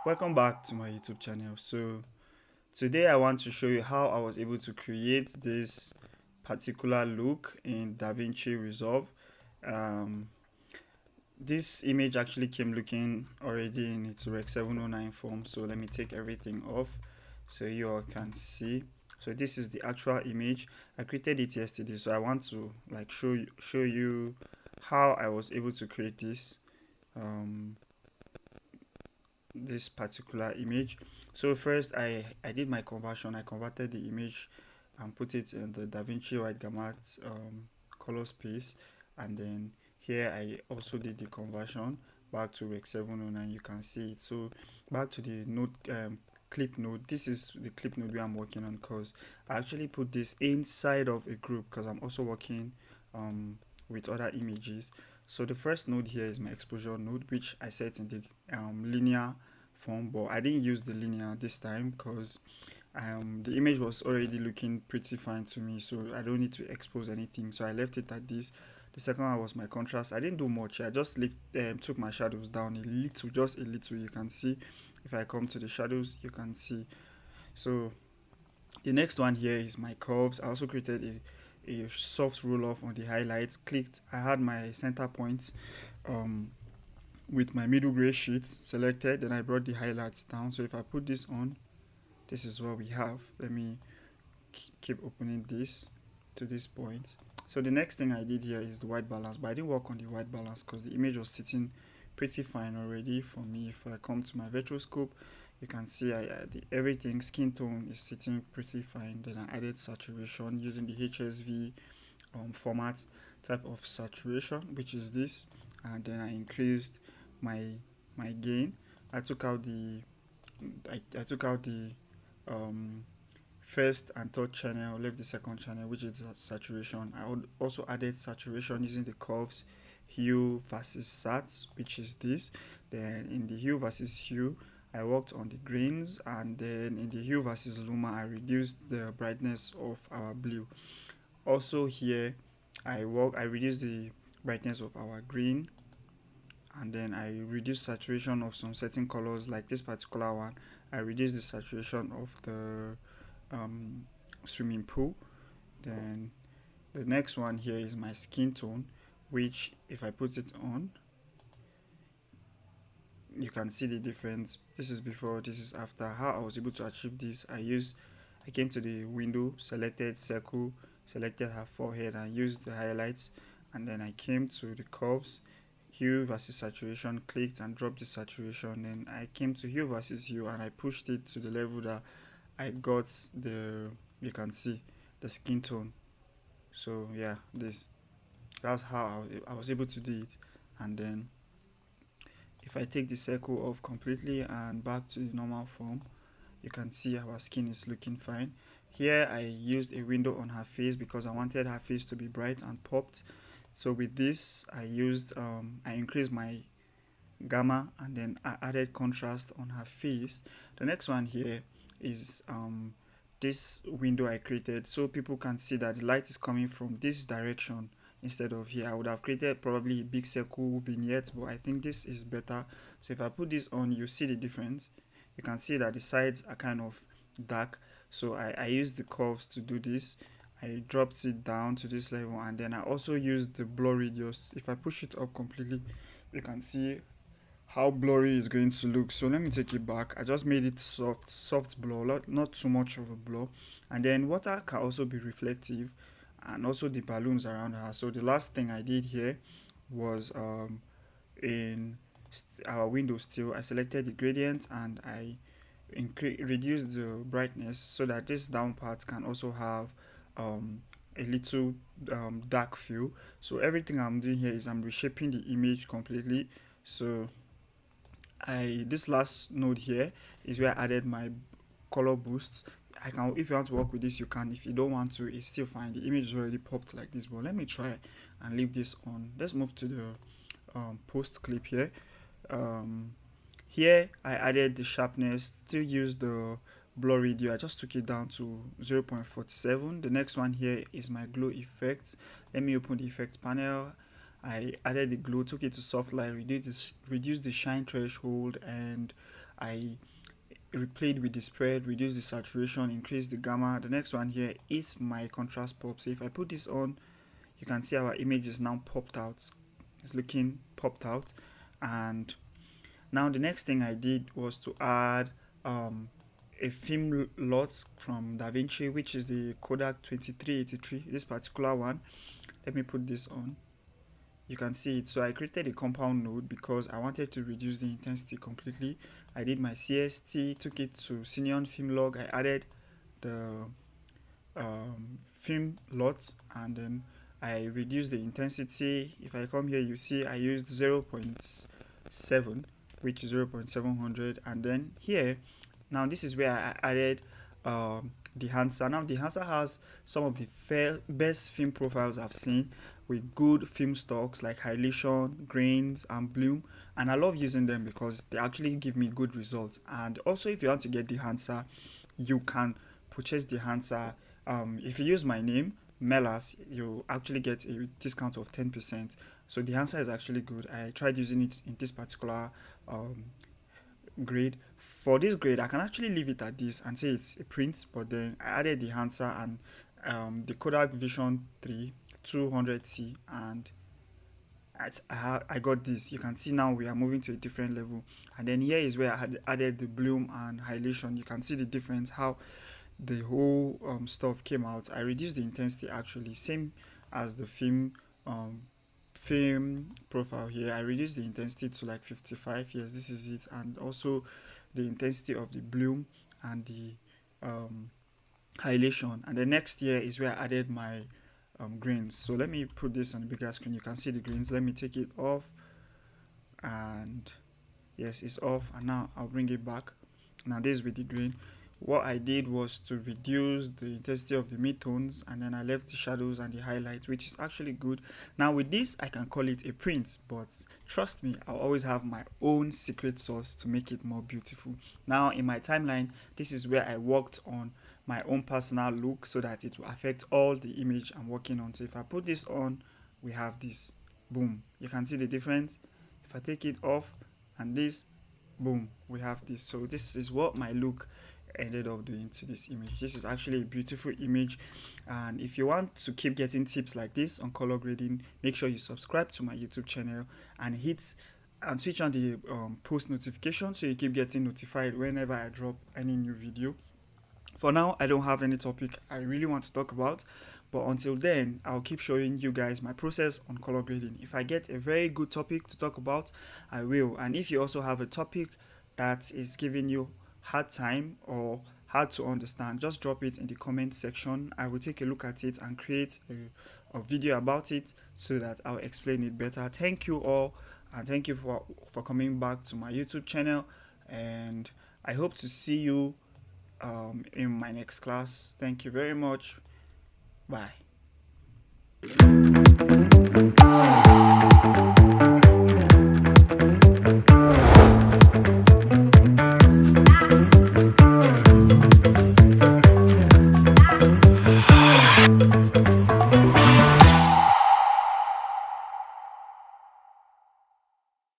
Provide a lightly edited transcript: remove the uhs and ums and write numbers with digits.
Welcome back to my YouTube channel. So today I want to show you how I was able to create this particular look in DaVinci Resolve. Um, this image actually came looking already in its Rec 709 form. So let me take everything off so you all can see. So this is the actual image. I created it yesterday, so I want to show you how I was able to create um, this particular image. So first I did my conversion. I converted the image and put it in the DaVinci White Gamut color space, and then here I also did the conversion back to Rec 709. You can see it. So back to the node clip node. This is the clip node where I'm working on, because I actually put this inside of a group because I'm also working with other images. So the first node here is my exposure node, which I set in the linear form, but I didn't use the linear this time because the image was already looking pretty fine to me, so I don't need to expose anything, so I left it at this. The second one was my contrast. I didn't do much. I just took my shadows down a little, just a little. You can see if I come to the shadows, you can see. So the next one here is my curves. I also created a soft roll off on the highlights. Clicked, I had my center points um, with my middle gray sheet selected. Then I brought the highlights down. So if I put this on, this is what we have. Let me keep opening this to this point. So the next thing I did here is the white balance, but I didn't work on the white balance because the image was sitting pretty fine already for me. If I come to my vetroscope, you can see everything skin tone is sitting pretty fine. Then I added saturation using the HSV format type of saturation, which is this, and then I increased my gain. I took out the I took out the um, first and third channel, left the second channel, which is saturation. I would also added saturation using the curves hue versus sats, which is this. Then in the hue versus hue, I worked on the greens, and then in the hue versus luma, I reduced the brightness of our blue. Also here, I reduced the brightness of our green, and then I reduced saturation of some certain colors, like this particular one. I reduced the saturation of the um, swimming pool. Then the next one here is my skin tone, which if I put it on, you can see the difference. This is before, this is after. How I was able to achieve this, I came to the window, selected circle, selected her forehead, and used the highlights, and then I came to the curves, hue versus saturation, clicked and dropped the saturation. Then I came to hue versus hue, and I pushed it to the level that I got the, you can see the skin tone. So yeah, that's how I was able to do it. And then if I take the circle off completely and back to the normal form, you can see our skin is looking fine. Here I used a window on her face because I wanted her face to be bright and popped. So with this I increased my gamma, and then I added contrast on her face. The next one here is this window I created, so people can see that the light is coming from this direction instead of here. I would have created probably a big circle vignette, but I think this is better. So if I put this on, you see the difference. You can see that the sides are kind of dark, so I used the curves to do this. I dropped it down to this level, and then I also used the blur radius. If I push it up completely, you can see how blurry it's going to look. So let me take it back. I just made it soft blur, not too much of a blur. And then water can also be reflective, and also the balloons around her. So the last thing I did here was in our window still, I selected the gradient, and I reduced the brightness so that this down part can also have a little dark feel. So everything I'm doing here is I'm reshaping the image completely. So this last node here is where I added my color boosts. I can, if you want to work with this you can. If you don't want to, it's still fine. The image is already popped like this, but let me try and leave this on. Let's move to the post clip here. Here I added the sharpness, still use the blur radio. I just took it down to 0.47. The next one here is my glow effect. Let me open the effect panel. I added the glow, took it to soft light, reduced the shine threshold, and I replayed with the spread, reduced the saturation, increased the gamma. The next one here is my contrast pop. So if I put this on, you can see our image is now popped out. It's looking popped out. And now the next thing I did was to add a film lot from DaVinci, which is the Kodak 2383, this particular one. Let me put this on. You can see it. So I created a compound node because I wanted to reduce the intensity completely. I did my CST, took it to Cineon film log. I added the film lot, and then I reduced the intensity. If I come here, you see I used 0.7, which is 0.700, and then here, now this is where I added the Hansa. Now the Hansa has some of the best film profiles I've seen, with good film stocks like highlightation, grains, and bloom, and I love using them because they actually give me good results. And also, if you want to get the Hansa, you can purchase the Hansa. If you use my name Melas, you actually get a discount of 10%. So the Hansa is actually good. I tried using it in this particular grade. For this grade, I can actually leave it at this and say it's a print, but then I added the Hansa and the Kodak Vision 3 200T, and I got this. You can see now we are moving to a different level. And then here is where I had added the bloom and highlightation. You can see the difference, how the whole stuff came out. I reduced the intensity, actually same as the film profile here. I reduced the intensity to like 55. Yes, this is it. And also the intensity of the bloom and the highlightation. And the next here is where I added my grains. So let me put this on the bigger screen. You can see the grains. Let me take it off, and yes, it's off. And now I'll bring it back. Now this is with the grain. What I did was to reduce the intensity of the midtones, and then I left the shadows and the highlights, which is actually good. Now with this, I can call it a print, but trust me, I'll always have my own secret sauce to make it more beautiful. Now in my timeline, this is where I worked on my own personal look so that it will affect all the image I'm working on. So if I put this on, we have this. Boom. You can see the difference. If I take it off and this, boom, we have this. So this is what my look ended up doing to this image. This is actually a beautiful image, and if you want to keep getting tips like this on color grading, make sure you subscribe to my YouTube channel and switch on the post notification so you keep getting notified whenever I drop any new video. For now, I don't have any topic I really want to talk about, but until then, I'll keep showing you guys my process on color grading. If I get a very good topic to talk about, I will. And if you also have a topic that is giving you hard time or hard to understand, just drop it in the comment section. I will take a look at it and create a video about it so that I'll explain it better. Thank you all, and thank you for coming back to my YouTube channel, and I hope to see you in my next class. Thank you very much. Bye.